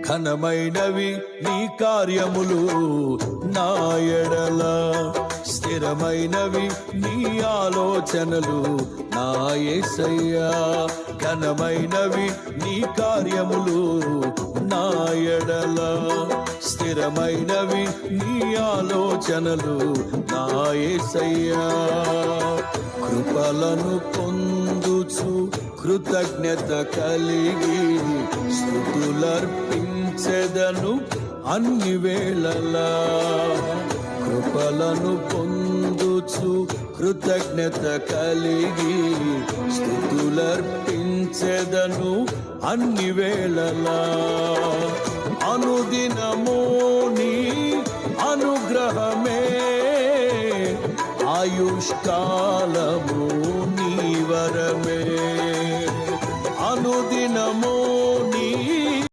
ఘనమైనవి నీ కార్యములు నా ఎడల, స్థిరమైనవి నీ ఆలోచనలు నా యేసయ్యా. ఘనమైనవి నీ కార్యములు నా ఎడల, స్థిరమైనవి నీ ఆలోచనలు నా యేసయ్యా. కృపలను పొందుచు కృతజ్ఞత కలిగి స్తుతులర్పించెదను అన్ని వేళలా. కృపలను పొందుచు కృతజ్ఞత కలిగి స్తుతులర్పించెదను అన్ని వేళలా. అనుదినము నీ అనుగ్రహమే, ఆయుష్కాలము నీ వరమే.